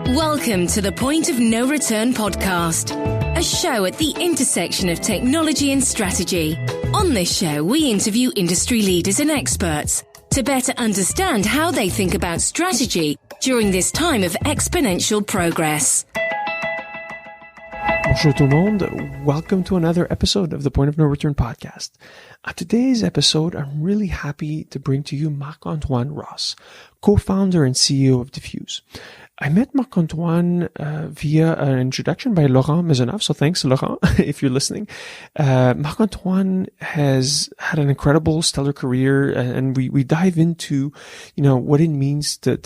Welcome to the Point of No Return podcast, a show at the intersection of technology and strategy. On this show, we interview industry leaders and experts to better understand how they think about strategy during this time of exponential progress. Bonjour tout le monde. Welcome to another episode of the Point of No Return podcast. On today's episode, I'm really happy to bring to you Marc-Antoine Ross, co-founder and CEO of dfuse. I met Marc-Antoine via an introduction by Laurent Maisonneuve, so thanks, Laurent, if you're listening. Marc-Antoine has had an incredible, stellar career, and we dive into, what it means to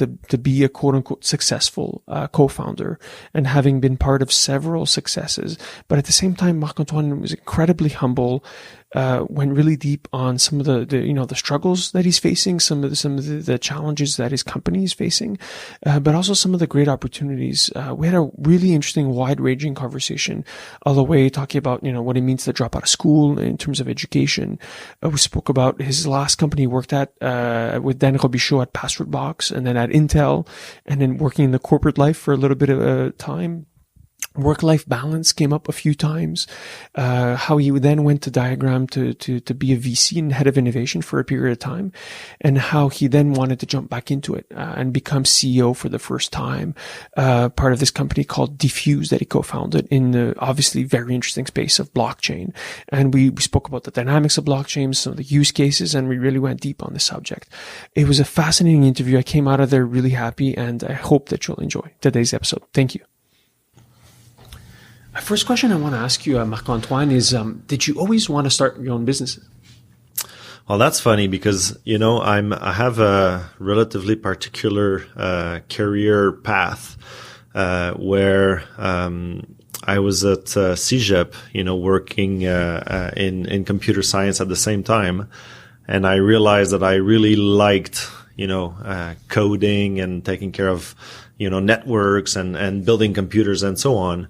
be a quote-unquote successful co-founder, and having been part of several successes. But at the same time, Marc-Antoine was incredibly humble, went really deep on some of the struggles that he's facing, some of the challenges that his company is facing, but also some of the great opportunities. We had a really interesting, wide-ranging conversation all the way talking about, what it means to drop out of school in terms of education. We spoke about his last company he worked at, with Dan Robichaud at Password Box, and then at Intel, and then working in the corporate life for a little bit of time. Work-life balance came up a few times, how he then went to Diagram to be a VC and head of innovation for a period of time, and how he then wanted to jump back into it, and become CEO for the first time, part of this company called dfuse that he co-founded in the obviously very interesting space of blockchain. And we spoke about the dynamics of blockchain, some of the use cases, and we really went deep on the subject. It was a fascinating interview. I came out of there really happy, and I hope that you'll enjoy today's episode. Thank you. My first question I want to ask you, Marc-Antoine, is did you always want to start your own businesses? Well, that's funny because, I have a relatively particular career path where I was at CEGEP, working in computer science at the same time. And I realized that I really liked, coding and taking care of, networks and building computers and so on.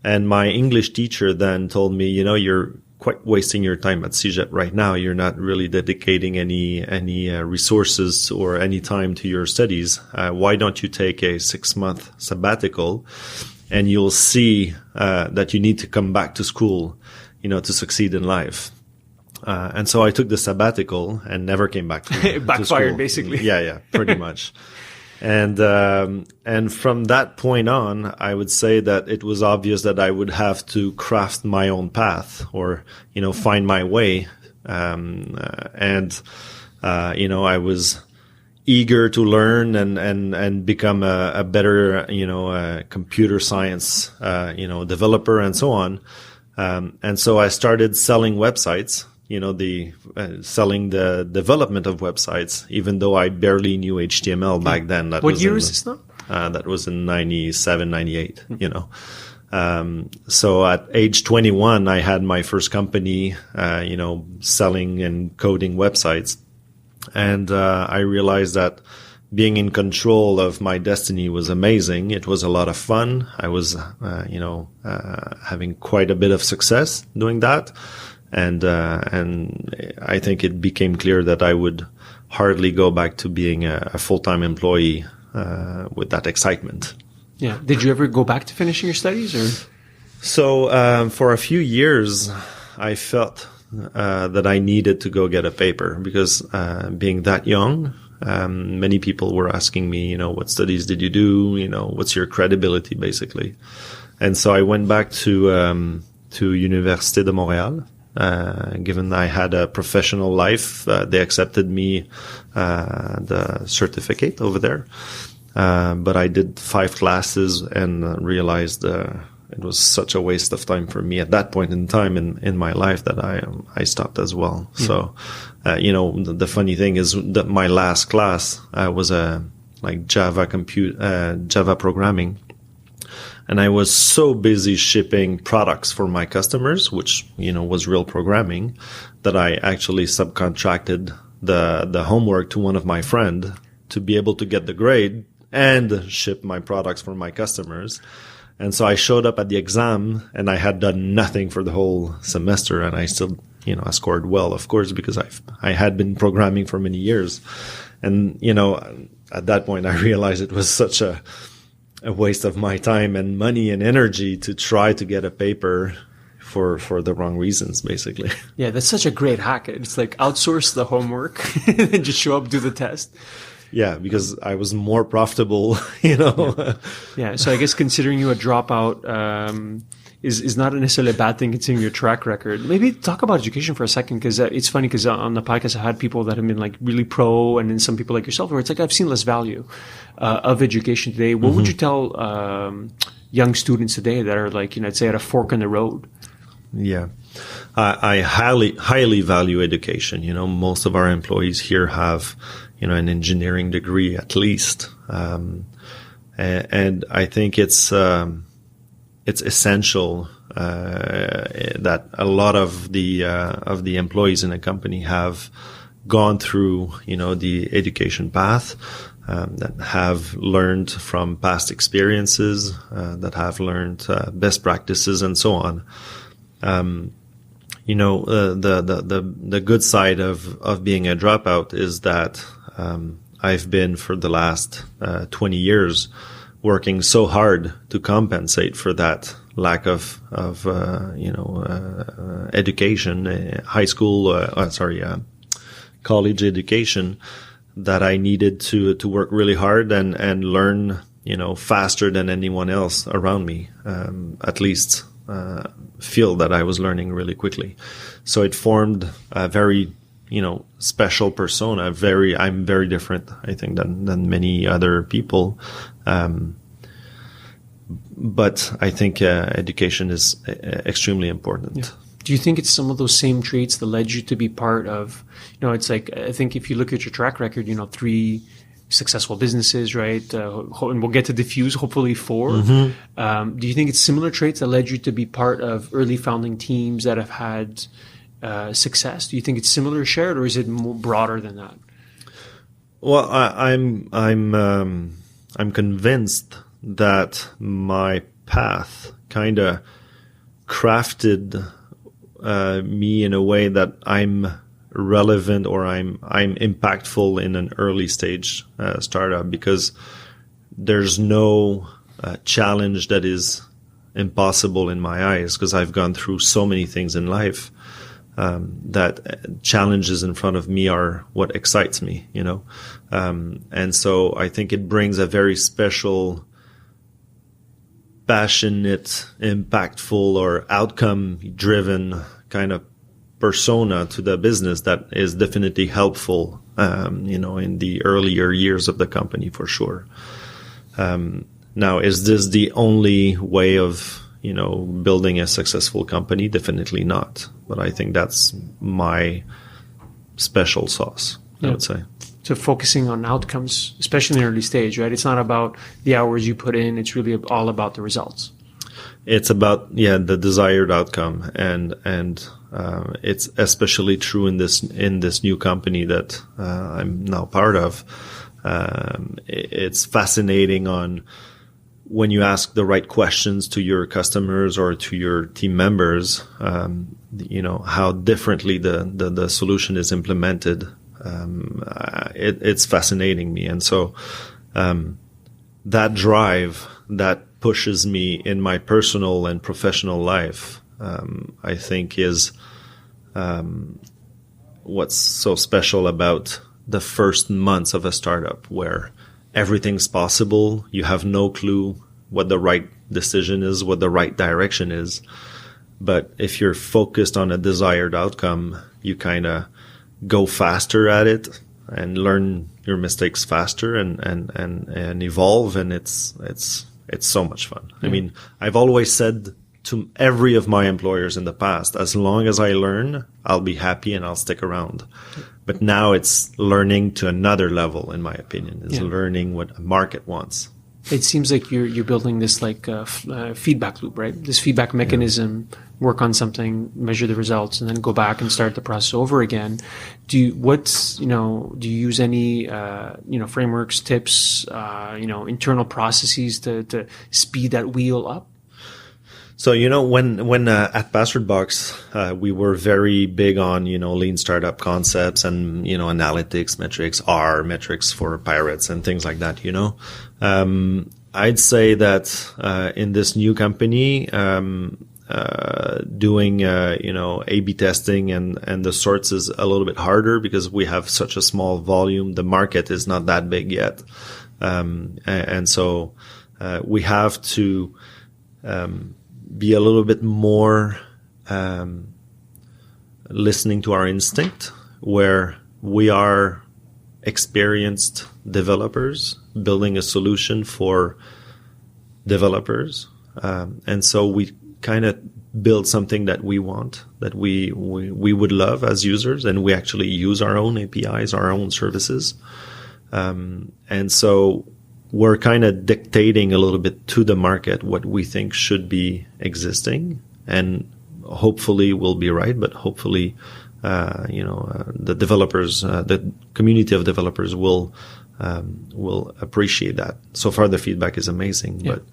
And my English teacher then told me, you're quite wasting your time at CEGEP right now. You're not really dedicating any resources or any time to your studies. Why don't you take a 6-month sabbatical, and you'll see that you need to come back to school, to succeed in life. And so I took the sabbatical and never came back to Backfired, school. basically. Yeah, pretty much. And from that point on, I would say that it was obvious that I would have to craft my own path or, find my way. I was eager to learn and become a better, computer science, developer and so on. And so I started selling websites. Selling the development of websites, even though I barely knew HTML back then. What year is this now? That was in 97, 98, So at age 21, I had my first company, selling and coding websites. And I realized that being in control of my destiny was amazing. It was a lot of fun. I was, having quite a bit of success doing that. And I think it became clear that I would hardly go back to being a full-time employee with that excitement. Yeah. Did you ever go back to finishing your studies, or? So for a few years, I felt that I needed to go get a paper because being that young, many people were asking me, what studies did you do? What's your credibility, basically? And so I went back to Université de Montréal. Given I had a professional life, they accepted me, the certificate over there. But I did 5 classes and realized, it was such a waste of time for me at that point in time in my life that I stopped as well. Mm. So, the funny thing is that my last class, was Java programming. And I was so busy shipping products for my customers, which, was real programming, that I actually subcontracted the homework to one of my friend to be able to get the grade and ship my products for my customers. And so I showed up at the exam and I had done nothing for the whole semester, and I still, I scored well, of course, because I had been programming for many years. And, at that point I realized it was such a a waste of my time and money and energy to try to get a paper for the wrong reasons, basically. Yeah, that's such a great hack. It's like outsource the homework and just show up, do the test. Yeah, because I was more profitable, you know. Yeah. So I guess considering you a dropout is not necessarily a bad thing considering your track record. Maybe talk about education for a second, because it's funny because on the podcast I had people that have been like really pro, and then some people like yourself where it's like I've seen less value of education today. What would you tell young students today that are like, I'd say at a fork in the road? Yeah. I highly value education. Most of our employees here have, an engineering degree at least. And I think it's essential, that a lot of the employees in a company have gone through, the education path, that have learned from past experiences, that have learned, best practices and so on. The good side of being a dropout is that I've been for the last 20 years working so hard to compensate for that lack of education, college education, that I needed to work really hard and learn faster than anyone else around me, at least feel that I was learning really quickly. So it formed a very, special persona. I'm very different, I think, than many other people. But I think education is extremely important. Yeah. Do you think it's some of those same traits that led you to be part of, it's like, I think if you look at your track record, 3 successful businesses, right? And we'll get to dfuse, hopefully 4. Mm-hmm. Do you think it's similar traits that led you to be part of early founding teams that have had success? Do you think it's similar, shared, or is it more broader than that? Well, I'm convinced that my path kind of crafted me in a way that I'm relevant, or I'm impactful in an early stage startup, because there's no challenge that is impossible in my eyes, because I've gone through so many things in life that challenges in front of me are what excites me, and so I think it brings a very special, passionate, impactful, or outcome driven kind of persona to the business that is definitely helpful, in the earlier years of the company, for sure. Now, is this the only way of, building a successful company? Definitely not. But I think that's my special sauce, I would say. So focusing on outcomes, especially in the early stage, right? It's not about the hours you put in. It's really all about the results. It's about, the desired outcome. And it's especially true in this new company that I'm now part of. It's fascinating on when you ask the right questions to your customers or to your team members, how differently the solution is implemented. It's fascinating me. And so that drive that pushes me in my personal and professional life, I think is what's so special about the first months of a startup, where everything's possible. You have no clue what the right decision is, what the right direction is. But if you're focused on a desired outcome, you kind of go faster at it and learn your mistakes faster and evolve. And it's so much fun. I mean, I've always said to every of my employers in the past, as long as I learn, I'll be happy and I'll stick around. But now it's learning to another level, in my opinion, is learning what a market wants. It seems like you're building this like feedback loop, right? This feedback mechanism, work on something, measure the results, and then go back and start the process over again. Do you use any, frameworks, tips, internal processes to speed that wheel up? So, when at Bastard Box, we were very big on, lean startup concepts and, analytics, metrics, R metrics for pirates and things like that, I'd say that in this new company, doing A/B testing and the sorts is a little bit harder because we have such a small volume. The market is not that big yet, and so we have to be a little bit more listening to our instinct, where we are experienced developers building a solution for developers, and so we kind of build something that we want, that we would love as users, and we actually use our own APIs, our own services, and so we're kind of dictating a little bit to the market what we think should be existing, and hopefully we'll be right, but hopefully the developers, the community of developers will appreciate that. So far, the feedback is amazing, but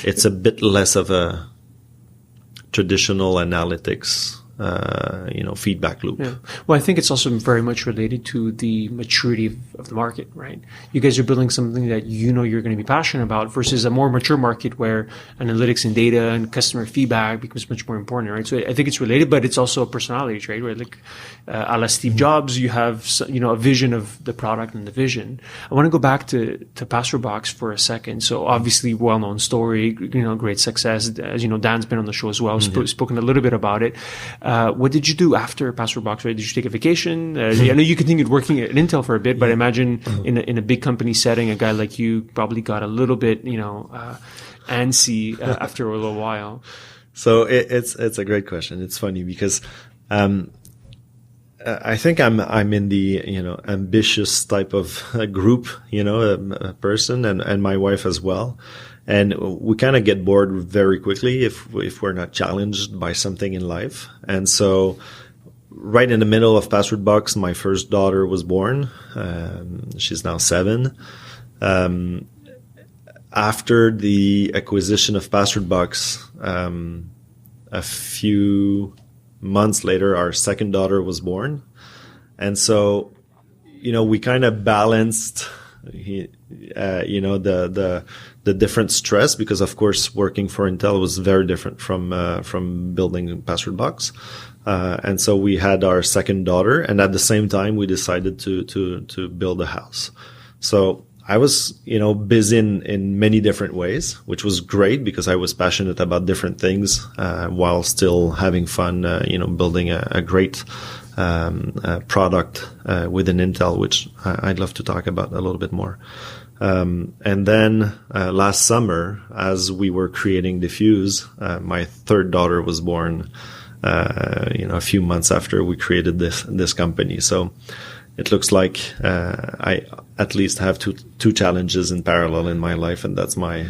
it's a bit less of a traditional analytics, feedback loop. Yeah. Well, I think it's also very much related to the maturity of the market, right? You guys are building something that you're going to be passionate about versus a more mature market where analytics and data and customer feedback becomes much more important, right? So I think it's related, but it's also a personality trait, right? Like, a la Steve Jobs, you have, a vision of the product and the vision. I want to go back to PasswordBox for a second. So obviously, well-known story, great success. As you know, Dan's been on the show as well, spoken a little bit about it. What did you do after PasswordBox? Right? Did you take a vacation? I know you continued working at Intel for a bit, but I imagine in a big company setting, a guy like you probably got a little bit, antsy after a little while. So it's a great question. It's funny because I think I'm in the ambitious type of group, a person, and my wife as well. And we kind of get bored very quickly if we're not challenged by something in life. And so right in the middle of PasswordBox, my first daughter was born. She's now 7. After the acquisition of PasswordBox, a few months later, our second daughter was born. And so, we kind of balanced the different stress, because of course working for Intel was very different from building PasswordBox, and so we had our second daughter, and at the same time we decided to build a house. So I was busy in many different ways, which was great because I was passionate about different things while still having fun building a great product within Intel, which I'd love to talk about a little bit more. And then last summer, as we were creating dfuse, my third daughter was born, a few months after we created this company. So it looks like I at least have two challenges in parallel in my life, and that's my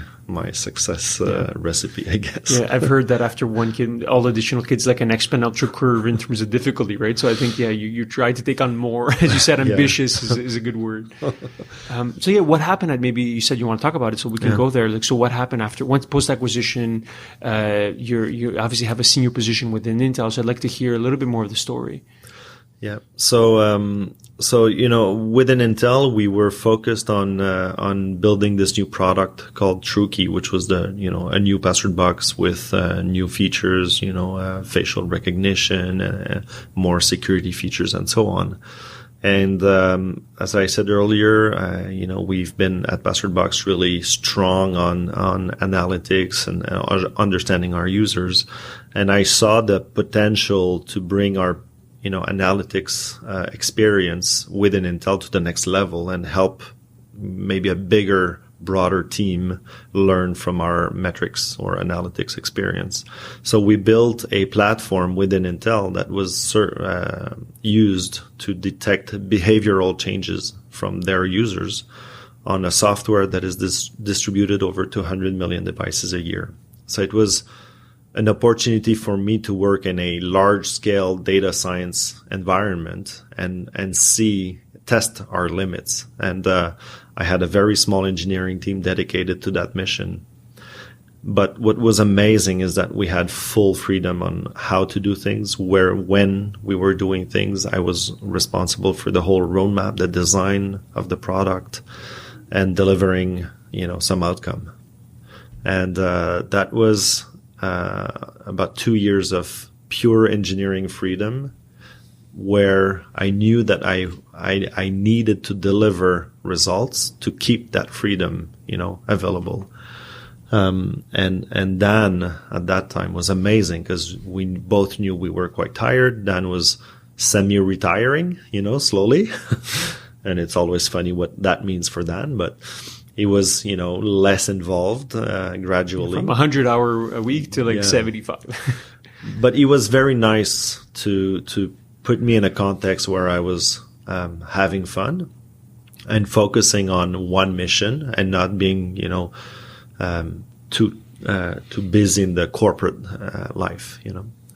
success recipe, I guess. Yeah, I've heard that after one kid, all additional kids like an exponential curve in terms of difficulty, right? So I think, you try to take on more. As you said, ambitious is a good word. What happened maybe you said you want to talk about it, so we can go there. So what happened after, once post-acquisition, you obviously have a senior position within Intel, so I'd like to hear a little bit more of the story. Yeah. So within Intel, we were focused on building this new product called TrueKey, which was a new PasswordBox with new features, facial recognition, more security features, and so on. And as I said earlier, we've been at PasswordBox really strong on analytics and understanding our users, and I saw the potential to bring our analytics experience within Intel to the next level and help maybe a bigger, broader team learn from our metrics or analytics experience. So we built a platform within Intel that was used to detect behavioral changes from their users on a software that is distributed over 200 million devices a year. So it was an opportunity for me to work in a large-scale data science environment and test our limits. And I had a very small engineering team dedicated to that mission. But what was amazing is that we had full freedom on how to do things, when we were doing things. I was responsible for the whole roadmap, the design of the product, and delivering, some outcome. And that was about 2 years of pure engineering freedom, where I knew that I needed to deliver results to keep that freedom, available. And Dan at that time was amazing because we both knew we were quite tired. Dan was semi-retiring, slowly. And it's always funny what that means for Dan, but he was, less involved, gradually. From 100-hour a week to 75. But he was very nice to put me in a context where I was having fun and focusing on one mission and not being, too busy in the corporate life,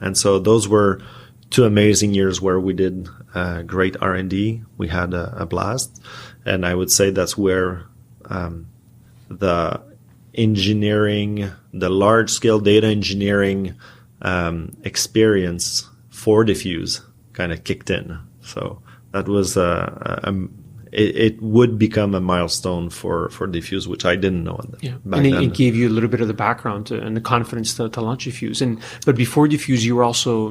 And so those were 2 amazing years where we did great R&D. We had a blast. And I would say that's where the engineering, the large-scale data engineering experience for dfuse kind of kicked in. So that was it would become a milestone for dfuse, which I didn't know back then. It gave you a little bit of the background and the confidence to launch dfuse. But before dfuse, you were also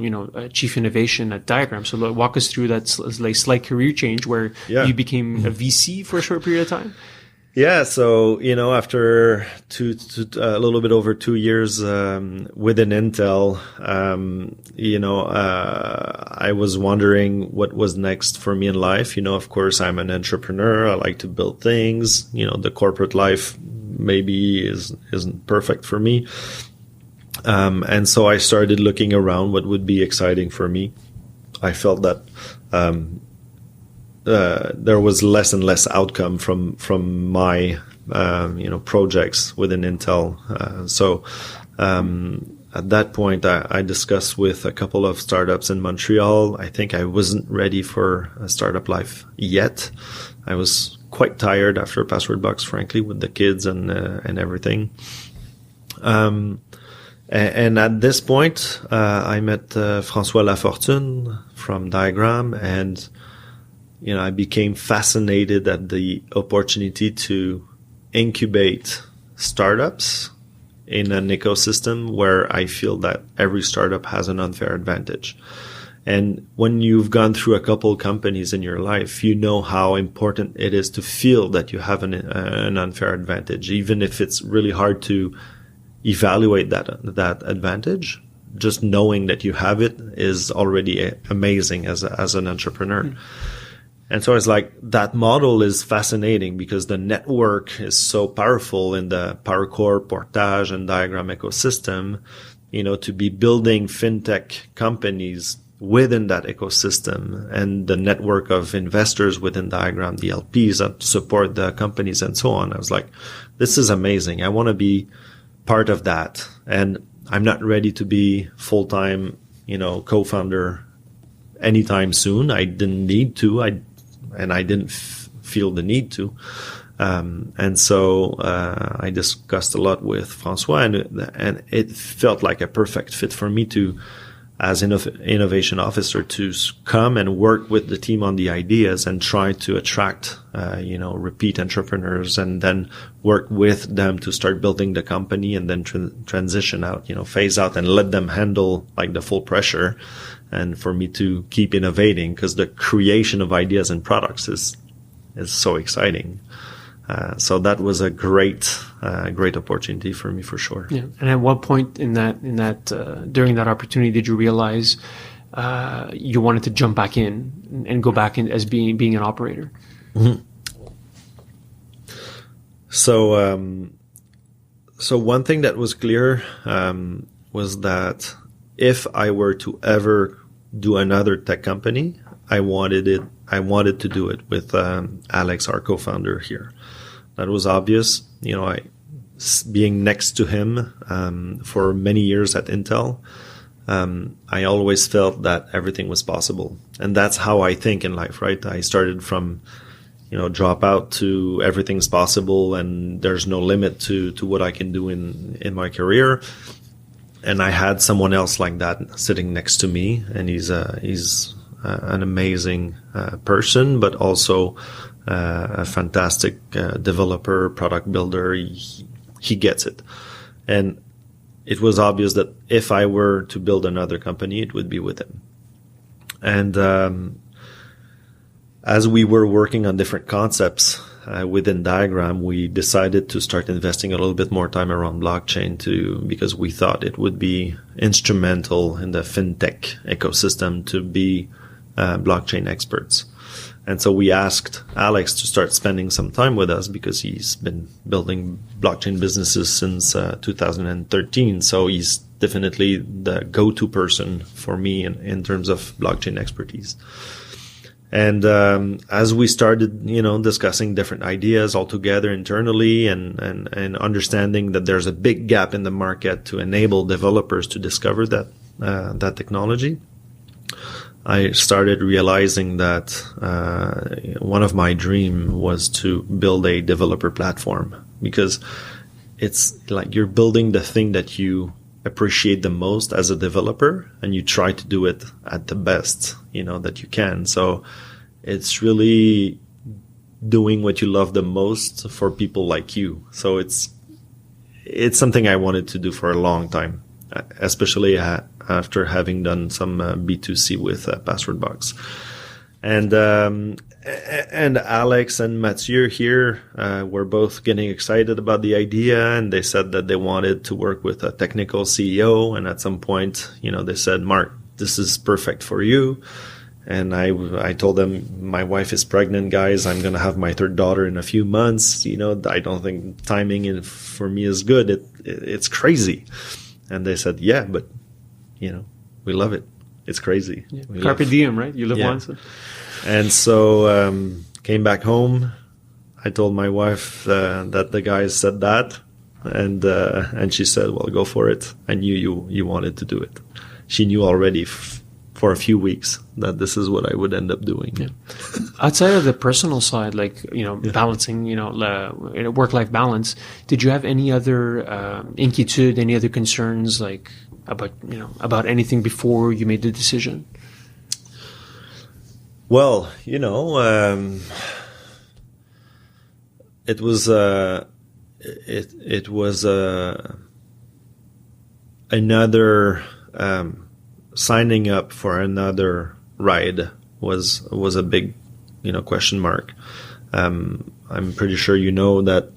chief innovation at Diagram. So walk us through that slight career change where you became a VC for a short period of time. Yeah, so after a little bit over 2 years within Intel, I was wondering what was next for me in life. Of course, I'm an entrepreneur. I like to build things. The corporate life maybe isn't perfect for me, and so I started looking around what would be exciting for me. I felt that there was less and less outcome from my projects within Intel. So at that point, I discussed with a couple of startups in Montreal. I think I wasn't ready for a startup life yet. I was quite tired after Password Box, frankly, with the kids and everything. And at this point, I met François Lafortune from Diagram, and I became fascinated at the opportunity to incubate startups in an ecosystem where I feel that every startup has an unfair advantage. And when you've gone through a couple companies in your life, you know how important it is to feel that you have an unfair advantage, even if it's really hard to evaluate that advantage. Just knowing that you have it is already amazing as an entrepreneur. Mm. And so it's like that model is fascinating because the network is so powerful in the PowerCore, Portage, and Diagram ecosystem, to be building fintech companies within that ecosystem and the network of investors within Diagram, the LPs that support the companies and so on. I was like, this is amazing. I want to be part of that. And I'm not ready to be full-time, co-founder anytime soon. I didn't need to. I didn't feel the need to. And so I discussed a lot with François, and it felt like a perfect fit for me to, as innovation officer, to come and work with the team on the ideas and try to attract, repeat entrepreneurs, and then work with them to start building the company and then transition out, phase out and let them handle like the full pressure. And for me to keep innovating, because the creation of ideas and products is so exciting. So that was a great opportunity for me, for sure. Yeah. And at what point in that during that opportunity did you realize you wanted to jump back in and go back in as being an operator? Mm-hmm. So one thing that was clear was that if I were to ever do another tech company, I wanted to do it with Alex, our co-founder here. That was obvious. Being next to him for many years at Intel, I always felt that everything was possible. And that's how I think in life, right? I started from, drop out to everything's possible and there's no limit to what I can do in my career. And I had someone else like that sitting next to me, and he's an amazing person, but also a fantastic developer, product builder. He gets it. And it was obvious that if I were to build another company, it would be with him. And as we were working on different concepts within Diagram, we decided to start investing a little bit more time around blockchain because we thought it would be instrumental in the fintech ecosystem to be blockchain experts. And so we asked Alex to start spending some time with us because he's been building blockchain businesses since 2013. So he's definitely the go-to person for me in terms of blockchain expertise. And as we started, discussing different ideas all together internally and understanding that there's a big gap in the market to enable developers to discover that technology, I started realizing that one of my dreams was to build a developer platform, because it's like you're building the thing that you appreciate the most as a developer, and you try to do it at the best, that you can. So it's really doing what you love the most for people like you. So it's something I wanted to do for a long time, especially after having done some B2C with Passwordbox. And Alex and Mathieu here were both getting excited about the idea, and they said that they wanted to work with a technical CEO. And at some point, they said, Mark, this is perfect for you. And I told them, my wife is pregnant, guys. I'm going to have my third daughter in a few months. I don't think timing for me is good. It's crazy. And they said, yeah, but, we love it. It's crazy. Yeah. Carpe diem, right? You live once. And so came back home. I told my wife that the guys said that. And she said, well, go for it. I knew you wanted to do it. She knew already for a few weeks that this is what I would end up doing. Yeah. Outside of the personal side, balancing, work-life balance, did you have any other inquietude, any other concerns, about anything before you made the decision? Well, it was another signing up for another ride was a big question mark. I'm pretty sure that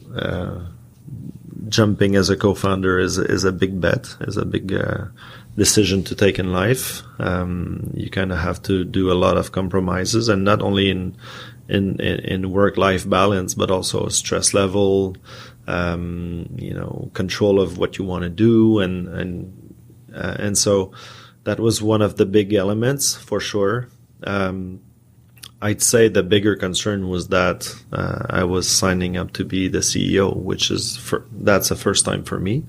jumping as a co-founder is a big bet, is a big decision to take in life. You kind of have to do a lot of compromises, and not only in work-life balance, but also stress level, control of what you want to do, and so that was one of the big elements for sure. I'd say the bigger concern was that I was signing up to be the CEO, which that's the first time for me.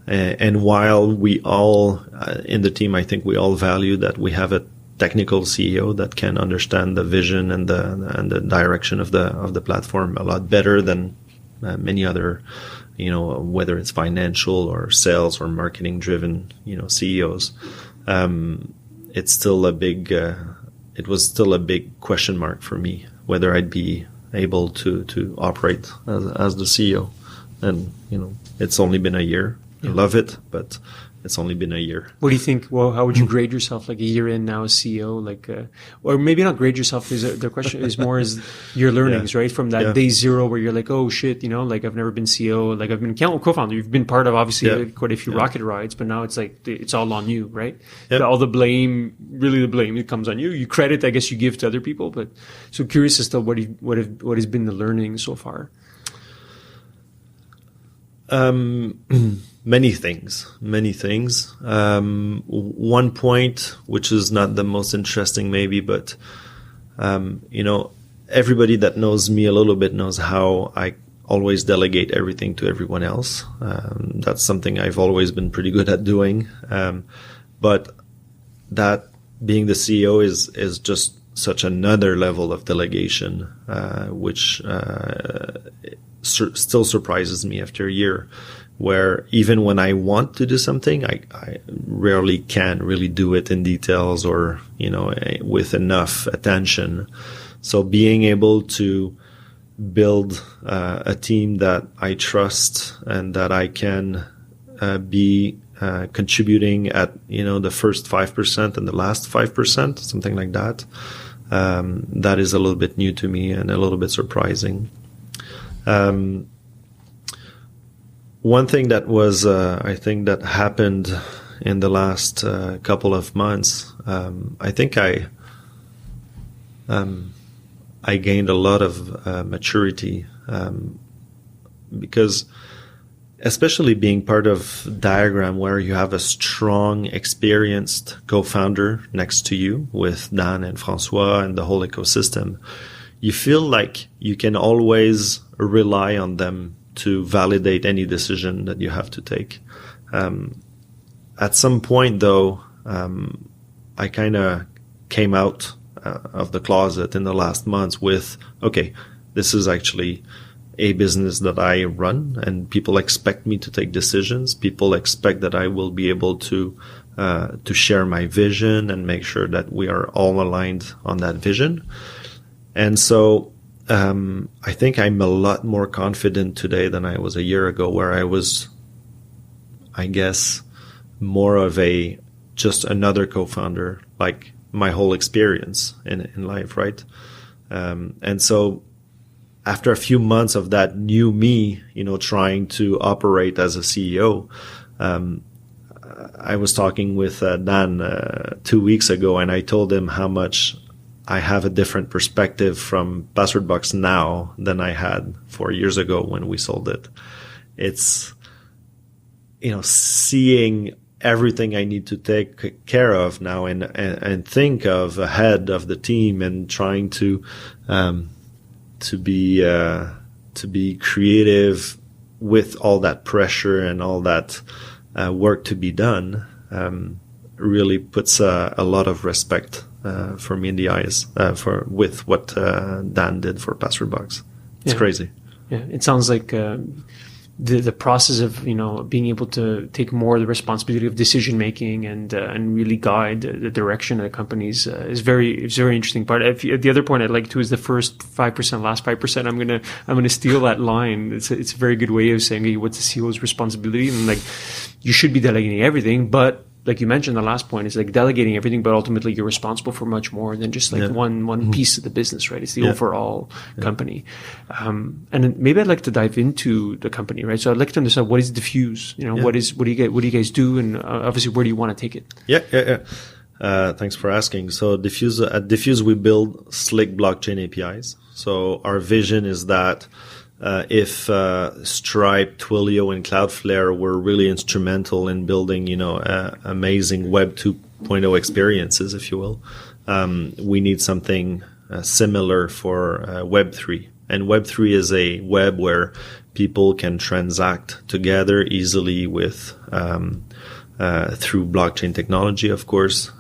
And while we all in the team, I think we all value that we have a technical CEO that can understand the vision and the direction of the platform a lot better than many other, whether it's financial or sales or marketing driven, CEOs. It's still it was still a big question mark for me whether I'd be able to operate as the CEO. And, it's only been a year. I love it, but it's only been a year. What do you think? Well, how would you grade yourself? A year in now as CEO, or maybe not grade yourself. The question is more as your learnings, right? From that day zero where you're like, oh shit, I've never been CEO. I've been co-founder. You've been part of obviously quite a few rocket rides, but now it's it's all on you, right? Yep. All the blame, it comes on you. You credit, I guess, you give to other people. But so curious as to what has been the learning so far. Many things. One point, which is not the most interesting maybe, but, everybody that knows me a little bit knows how I always delegate everything to everyone else. That's something I've always been pretty good at doing. But that being the CEO is just such another level of delegation, which, still surprises me after a year, where even when I want to do something, I rarely can really do it in details or, with enough attention. So being able to build a team that I trust and that I can be contributing at, the first 5% and the last 5%, something like that. That is a little bit new to me and a little bit surprising. One thing that was, I think that happened in the last couple of months, I think I gained a lot of maturity, because especially being part of Diagram, where you have a strong, experienced co-founder next to you with Dan and Francois and the whole ecosystem, you feel like you can always rely on them to validate any decision that you have to take. At some point, though, I kind of came out of the closet in the last months with, okay, this is actually a business that I run, and people expect me to take decisions. People expect that I will be able to share my vision and make sure that we are all aligned on that vision. And so I think I'm a lot more confident today than I was a year ago, where I was, I guess, more of just another co-founder, like my whole experience in life, right? And so after a few months of that new me, trying to operate as a CEO, I was talking with Dan 2 weeks ago, and I told him how much I have a different perspective from Passwordbox now than I had 4 years ago when we sold it. It's, seeing everything I need to take care of now and think of ahead of the team, and trying to be creative with all that pressure and all that work to be done, really puts a lot of respect for me in the eyes with what Dan did for Passwordbox. It's crazy. Yeah, it sounds like the process of being able to take more of the responsibility of decision making and really guide the direction of the companies is very interesting part. The other point I'd like to is the first 5%, last 5%. I'm gonna steal that line. It's a very good way of saying, hey, what's the CEO's responsibility, and like you should be delegating everything, but like you mentioned, the last point is like delegating everything, but ultimately you're responsible for much more than just like one piece of the business, right? It's the overall company. And then maybe I'd like to dive into the company, right? So I'd like to understand, what is dfuse? What do you guys do? And obviously, where do you want to take it? Yeah. Thanks for asking. So at dfuse, we build slick blockchain APIs. So our vision is that if Stripe, Twilio, and Cloudflare were really instrumental in building, amazing Web 2.0 experiences, if you will, we need something similar for Web 3. And Web 3 is a web where people can transact together easily with through blockchain technology, of course.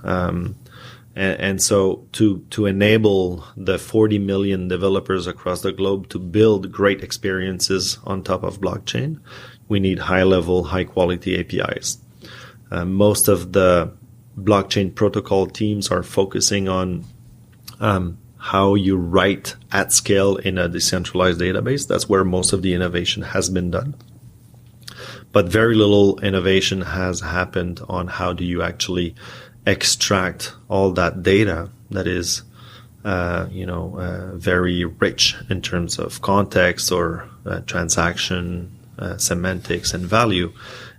And so to enable the 40 million developers across the globe to build great experiences on top of blockchain, we need high-level, high-quality APIs. Most of the blockchain protocol teams are focusing on how you write at scale in a decentralized database. That's where most of the innovation has been done. But very little innovation has happened on how do you actually extract all that data that is, very rich in terms of context or transaction, semantics and value,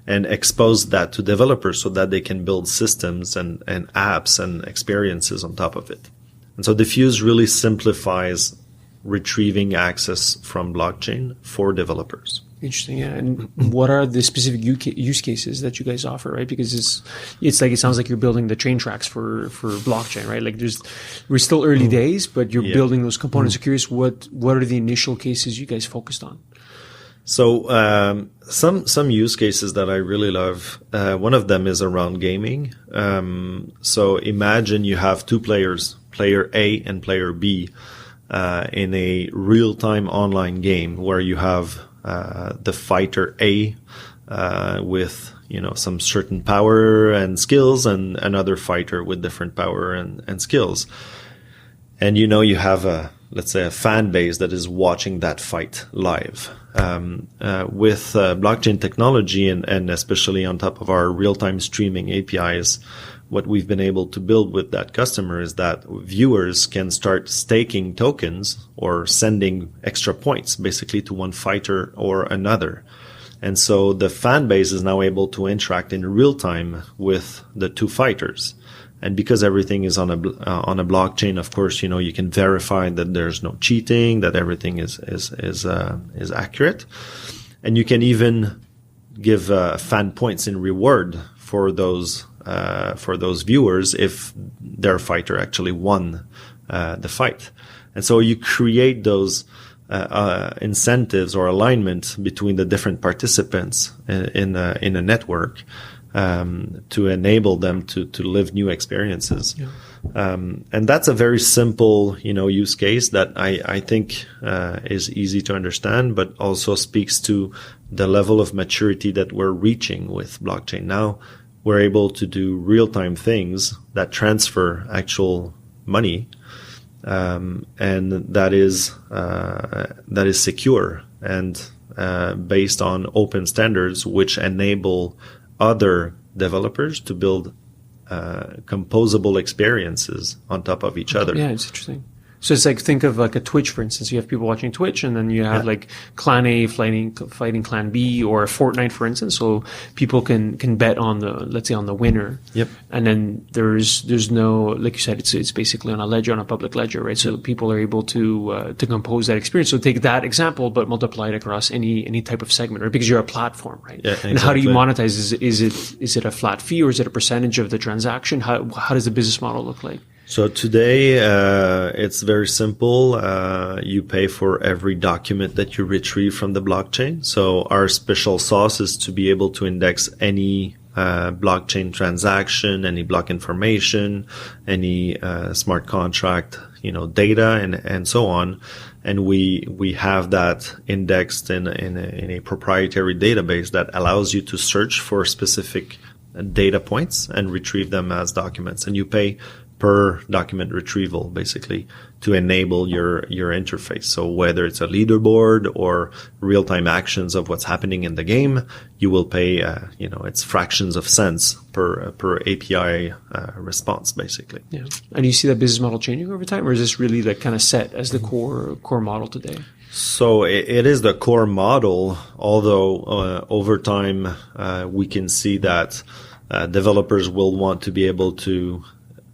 and expose that to developers so that they can build systems and apps and experiences on top of it. And so dfuse really simplifies retrieving access from blockchain for developers. Interesting. Yeah. And what are the specific use cases that you guys offer, right? Because it's like, it sounds like you're building the train tracks for blockchain, right? Like we're still early days, but you're building those components. I'm curious, what are the initial cases you guys focused on? So, some use cases that I really love, one of them is around gaming. So imagine you have two players, player A and player B, in a real-time online game where you have the fighter A with some certain power and skills, and another fighter with different power and skills. And you have let's say, a fan base that is watching that fight live. With blockchain technology and especially on top of our real-time streaming APIs, what we've been able to build with that customer is that viewers can start staking tokens or sending extra points basically to one fighter or another. And so the fan base is now able to interact in real time with the two fighters. And because everything is on a blockchain, of course, you can verify that there's no cheating, that everything is accurate. And you can even give fan points in reward for those viewers if their fighter actually won the fight. And so you create those incentives or alignment between the different participants in a network to enable them to live new experiences. Yeah. And that's a very simple, use case that I think is easy to understand, but also speaks to the level of maturity that we're reaching with blockchain. Now we're able to do real-time things that transfer actual money, and that is secure and based on open standards, which enable other developers to build composable experiences on top of each other. Yeah, it's interesting. So it's like, think of like a Twitch, for instance. You have people watching Twitch, and then you have like Clan A fighting Clan B, or a Fortnite, for instance. So people can bet on let's say on the winner. Yep. And then there's no, like you said, it's basically on a ledger, on a public ledger, right? So people are able to compose that experience. So take that example, but multiply it across any type of segment, right? Because you're a platform, right? Yeah, exactly. And how do you monetize? Is it a flat fee, or is it a percentage of the transaction? How does the business model look like? So today, it's very simple. You pay for every document that you retrieve from the blockchain. So our special sauce is to be able to index any blockchain transaction, any block information, any smart contract, data, and so on. And we have that indexed in a proprietary database that allows you to search for specific data points and retrieve them as documents. And you pay per document retrieval, basically, to enable your interface. So whether it's a leaderboard or real-time actions of what's happening in the game, you will pay, it's fractions of cents per API response, basically. Yeah. And do you see that business model changing over time, or is this really like kind of set as the core model today? So it is the core model, although over time we can see that developers will want to be able to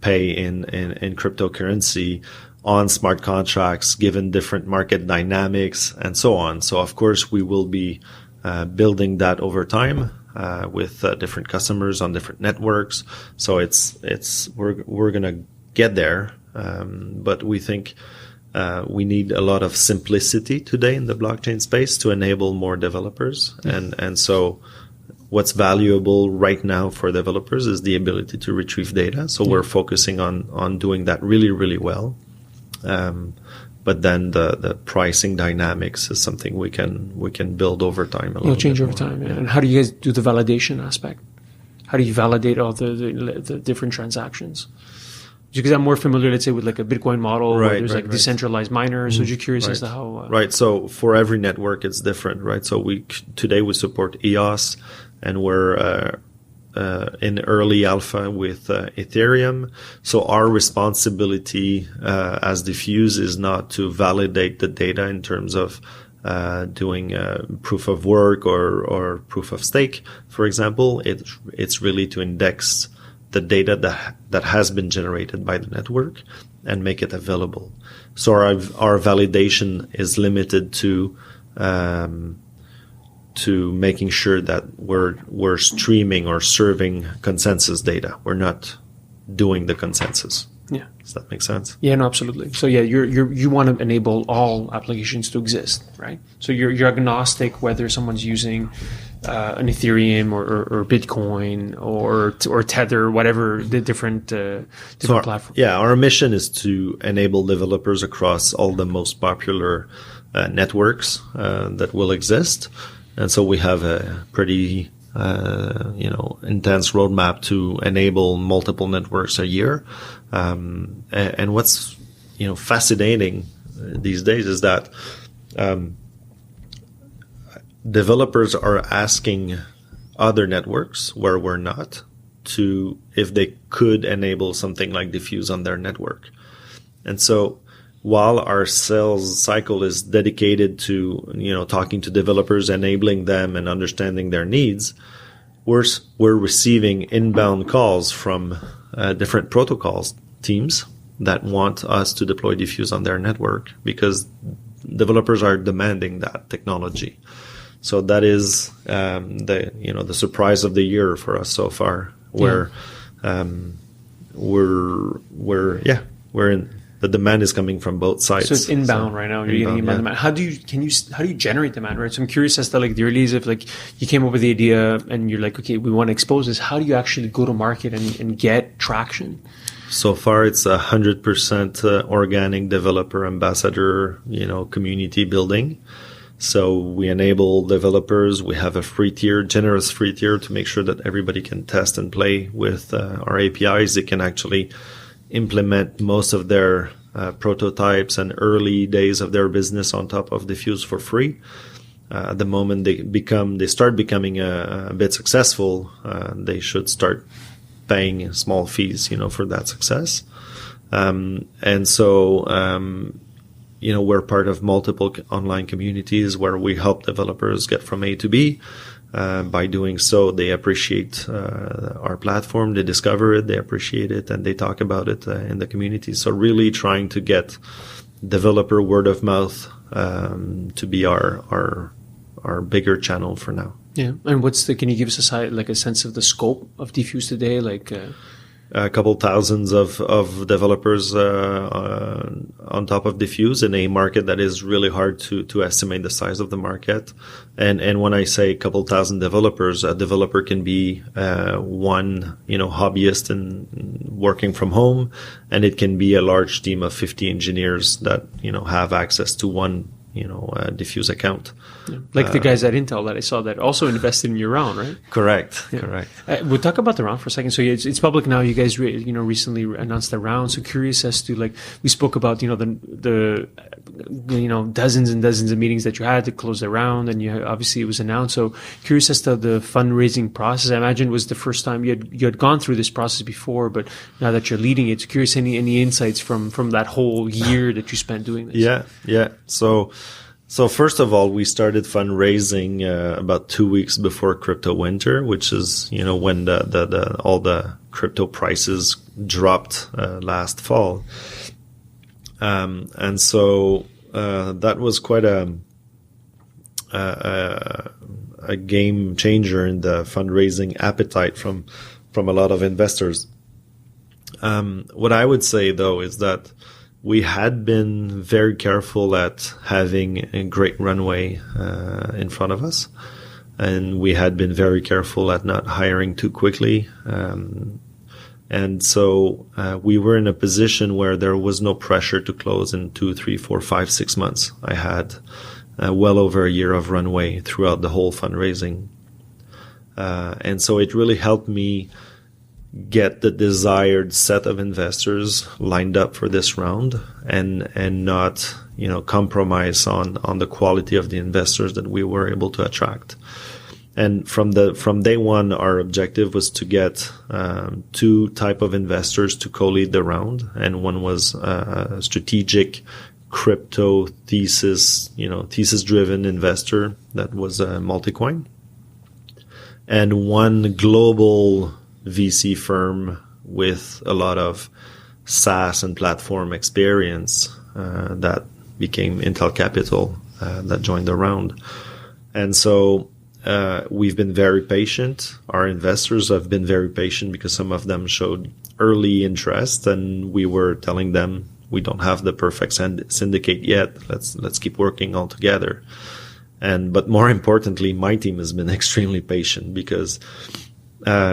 pay in cryptocurrency on smart contracts, given different market dynamics and so on. So of course we will be building that over time with different customers on different networks. So we're gonna get there, but we think we need a lot of simplicity today in the blockchain space to enable more developers, and so. What's valuable right now for developers is the ability to retrieve data. So we're focusing on doing that really, really well. But then the pricing dynamics is something we can build over time. It'll change over time. Yeah. And how do you guys do the validation aspect? How do you validate all the different transactions? Because I'm more familiar, let's say, with like a Bitcoin model, where there's decentralized miners. So just curious as to how. Right. So for every network, it's different, right? So today we support EOS. And we're in early alpha with Ethereum. So our responsibility as dfuse is not to validate the data in terms of doing proof of work or proof of stake, for example. It's really to index the data that has been generated by the network and make it available. So our validation is limited to making sure that we're streaming or serving consensus data. We're not doing the consensus. Yeah. Does that make sense? Yeah, no, absolutely. So yeah, you want to enable all applications to exist, right? So you're agnostic whether someone's using an Ethereum or Bitcoin or Tether, whatever the different platforms. Yeah, our mission is to enable developers across all the most popular networks that will exist. And so we have a pretty, intense roadmap to enable multiple networks a year. And what's, fascinating these days is that developers are asking other networks where we're not to if they could enable something like Diffuse on their network. And so while our sales cycle is dedicated to, talking to developers, enabling them and understanding their needs, we're receiving inbound calls from different protocols teams that want us to deploy Diffuse on their network because developers are demanding that technology. So that is the surprise of the year for us so far, where we're in. The demand is coming from both sides. So it's inbound right now. You're getting inbound demand. How do you generate demand, right? So I'm curious as to like the early days, if like you came up with the idea and you're like, okay, we want to expose this. How do you actually go to market and get traction? So far, it's 100% organic developer ambassador, community building. So we enable developers. We have a free tier, generous free tier to make sure that everybody can test and play with our APIs. They can actually implement most of their prototypes and early days of their business on top of Diffuse for free. At the moment they start becoming a bit successful, they should start paying small fees, for that success. And so, we're part of multiple online communities where we help developers get from A to B. By doing so, they appreciate our platform, they discover it, they appreciate it, and they talk about it in the community. So really trying to get developer word of mouth to be our bigger channel for now. Yeah. And can you give us a sense of the scope of Diffuse today? A couple thousands of developers on top of Diffuse in a market that is really hard to estimate the size of the market. And when I say a couple thousand developers, a developer can be one hobbyist and working from home, and it can be a large team of 50 engineers that have access to one Diffuse account. Yeah. Like the guys at Intel that I saw that also invested in your round, right? Correct. Yeah. Correct. We'll talk about the round for a second. So it's public now. You guys, recently announced the round. So curious as to we spoke about, the dozens and dozens of meetings that you had to close the round, and obviously it was announced. So curious as to the fundraising process. I imagine it was the first time you had gone through this process before, but now that you're leading it, so curious any insights from that whole year that you spent doing this. Yeah. So first of all, we started fundraising about 2 weeks before crypto winter, which is when all the crypto prices dropped last fall, and so that was quite a game changer in the fundraising appetite from a lot of investors. What I would say though is that we had been very careful at having a great runway in front of us, and we had been very careful at not hiring too quickly. And so we were in a position where there was no pressure to close in 2, 3, 4, 5, 6 months. I had well over a year of runway throughout the whole fundraising. And so it really helped me get the desired set of investors lined up for this round and not, compromise on the quality of the investors that we were able to attract. And from day one, our objective was to get 2 type of investors to co-lead the round. And one was a strategic crypto thesis-driven investor that was a Multicoin, and one global VC firm with a lot of SaaS and platform experience that became Intel Capital that joined the round. And so we've been very patient. Our investors have been very patient because some of them showed early interest, and we were telling them we don't have the perfect syndicate yet. Let's keep working all together. But more importantly, my team has been extremely patient because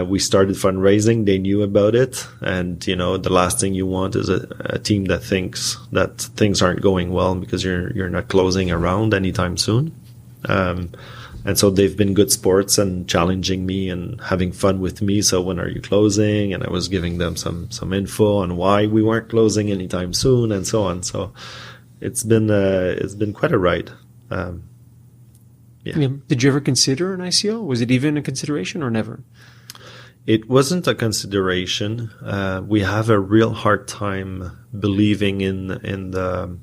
we started fundraising. They knew about it. And, the last thing you want is a team that thinks that things aren't going well because you're not closing a round anytime soon. And so they've been good sports and challenging me and having fun with me. So when are you closing? And I was giving them some info on why we weren't closing anytime soon and so on. So it's been quite a ride. Yeah. Did you ever consider an ICO? Was it even a consideration or never? It wasn't a consideration. We have a real hard time believing in the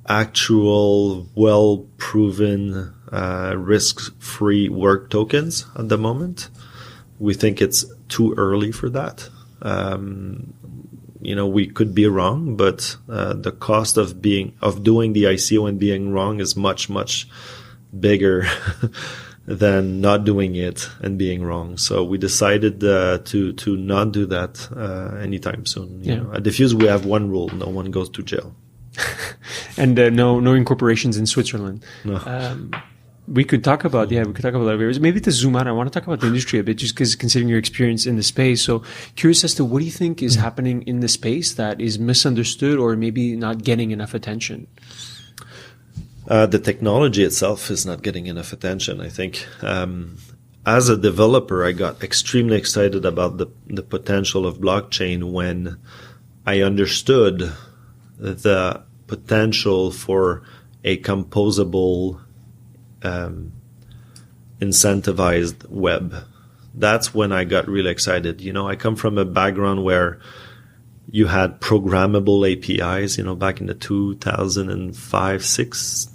actual, well-proven, risk-free work tokens at the moment. We think it's too early for that. We could be wrong, but the cost of doing the ICO and being wrong is much, much bigger than not doing it and being wrong. So we decided to not do that anytime soon. You know, at dfuse, we have one rule: no one goes to jail. And no incorporations in Switzerland. No. We could talk about that. Maybe to zoom out, I want to talk about the industry a bit, just because considering your experience in the space. So curious as to what do you think is happening in the space that is misunderstood or maybe not getting enough attention? The technology itself is not getting enough attention, I think. As a developer, I got extremely excited about the potential of blockchain when I understood the potential for a composable, incentivized web. That's when I got really excited. I come from a background where you had programmable APIs, back in the 2005-6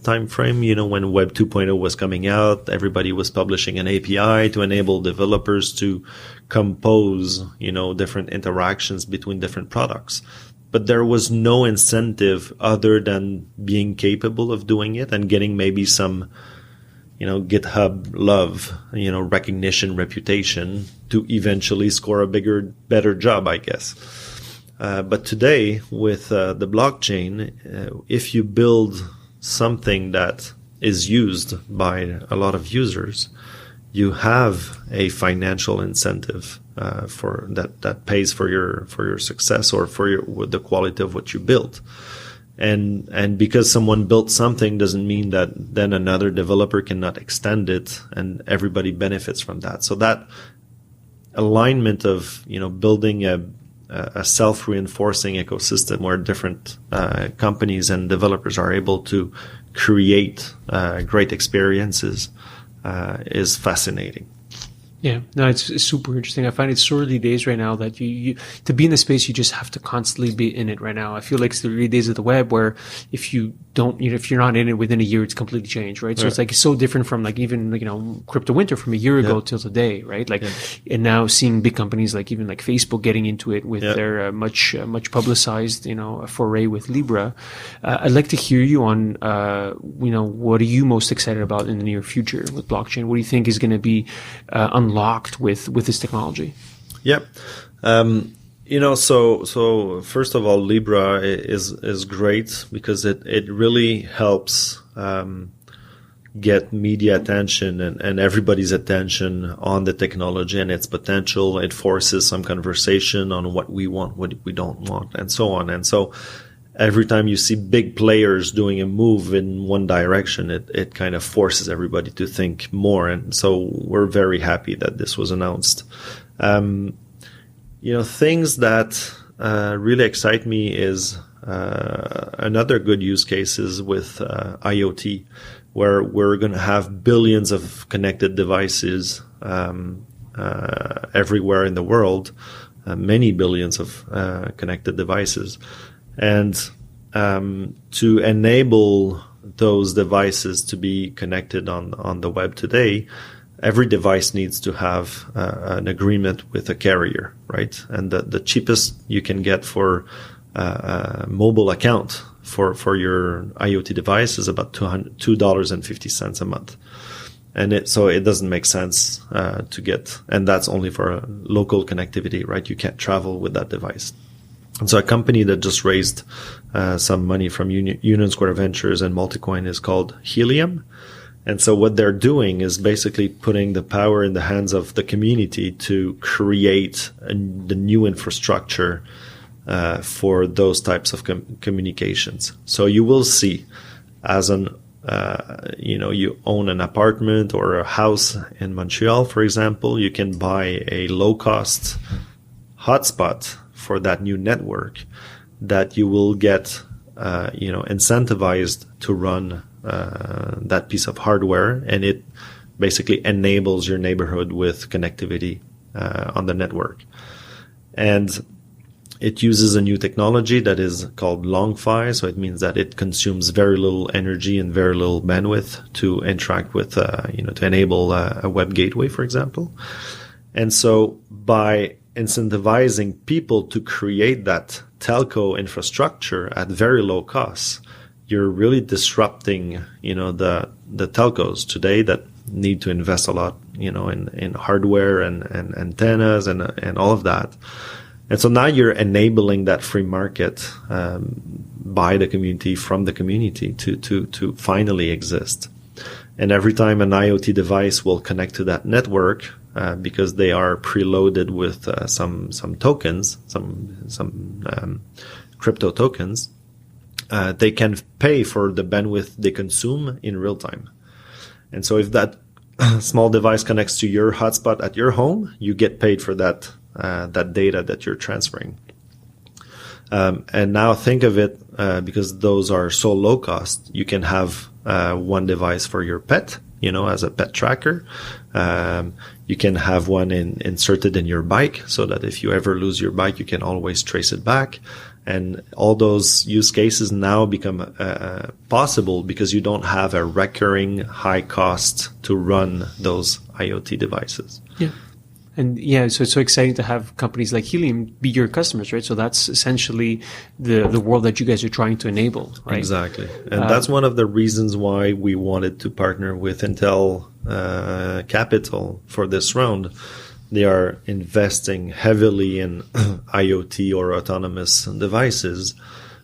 timeframe, when Web 2.0 was coming out, everybody was publishing an API to enable developers to compose, different interactions between different products. But there was no incentive other than being capable of doing it and getting maybe some, GitHub love, recognition, reputation to eventually score a better job, I guess. But today, with the blockchain, if you build something that is used by a lot of users, you have a financial incentive for that pays for your success or for the quality of what you built. And because someone built something doesn't mean that then another developer cannot extend it and everybody benefits from that. So that alignment of building a self-reinforcing ecosystem where different companies and developers are able to create great experiences is fascinating. Yeah, no, it's super interesting. I find it's so early days right now that you to be in the space, you just have to constantly be in it right now. I feel like it's the early days of the web where if you don't, if you're not in it within a year, it's completely changed, right? So it's like, it's so different from like even, crypto winter from a year ago till today, right? Like, and now seeing big companies like even like Facebook getting into it with their much publicized, foray with Libra. I'd like to hear you on, what are you most excited about in the near future with blockchain? What do you think is going to be unlocked with this technology? Yep. So first of all, Libra is great because it really helps get media attention and everybody's attention on the technology and its potential. It forces some conversation on what we want, what we don't want, and so on. And so every time you see big players doing a move in one direction, it kind of forces everybody to think more. And so we're very happy that this was announced. Things that really excite me is another good use cases with IoT, where we're going to have billions of connected devices everywhere in the world, many billions of connected devices. And to enable those devices to be connected on the web today, every device needs to have an agreement with a carrier, right? And the cheapest you can get for a mobile account for your IoT device is about $2.50 a month. And so it doesn't make sense to get, and that's only for local connectivity, right? You can't travel with that device. And so a company that just raised some money from Union Square Ventures and Multicoin is called Helium. And so what they're doing is basically putting the power in the hands of the community to create the new infrastructure for those types of communications. So you will see, as you own an apartment or a house in Montreal, for example, you can buy a low-cost hotspot for that new network that you will get incentivized to run that piece of hardware, and it basically enables your neighborhood with connectivity on the network. And it uses a new technology that is called long-fi, so it means that it consumes very little energy and very little bandwidth to interact with, to enable a web gateway, for example. And so by incentivizing people to create that telco infrastructure at very low costs, you're really disrupting, the telcos today that need to invest a lot, in hardware and antennas and all of that. And so now you're enabling that free market by the community, from the community to finally exist. And every time an IoT device will connect to that network, because they are preloaded with some tokens, some crypto tokens, they can pay for the bandwidth they consume in real time. And so if that small device connects to your hotspot at your home, you get paid for that data that you're transferring. And now think of it, because those are so low cost, you can have one device for your pet, as a pet tracker. You can have one inserted in your bike so that if you ever lose your bike, you can always trace it back. And all those use cases now become possible because you don't have a recurring high cost to run those IoT devices. Yeah. And so it's so exciting to have companies like Helium be your customers, right? So that's essentially the world that you guys are trying to enable, right? Exactly. And that's one of the reasons why we wanted to partner with Intel Capital for this round. They are investing heavily in IoT or autonomous devices,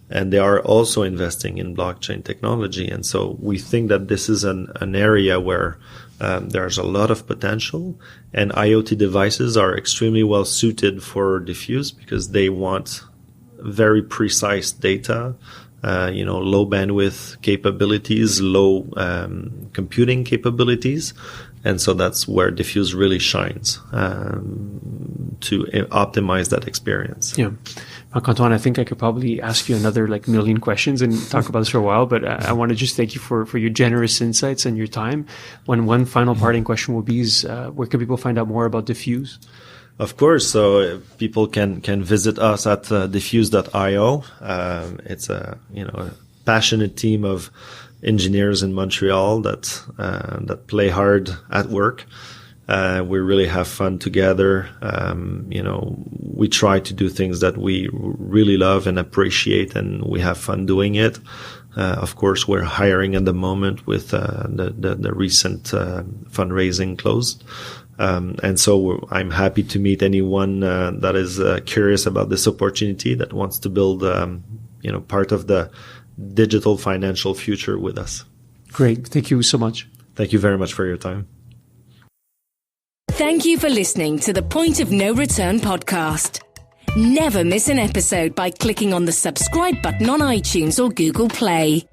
and they are also investing in blockchain technology. And so we think that this is an area where there's a lot of potential, and IoT devices are extremely well suited for dfuse because they want very precise data, low bandwidth capabilities, low computing capabilities. And so that's where dfuse really shines to optimize that experience. Yeah. Marc-Antoine, I think I could probably ask you another million questions and talk about this for a while, but I want to just thank you for your generous insights and your time. One final parting question will be is, where can people find out more about dfuse? Of course. So people can visit us at dfuse.io. It's a passionate team of engineers in Montreal that play hard at work. We really have fun together. We try to do things that we really love and appreciate, and we have fun doing it. Of course, we're hiring at the moment with the recent fundraising closed. And so I'm happy to meet anyone that is curious about this opportunity, that wants to build part of the digital financial future with us. Great. Thank you so much. Thank you very much for your time. Thank you for listening to the Point of No Return podcast. Never miss an episode by clicking on the subscribe button on iTunes or Google Play.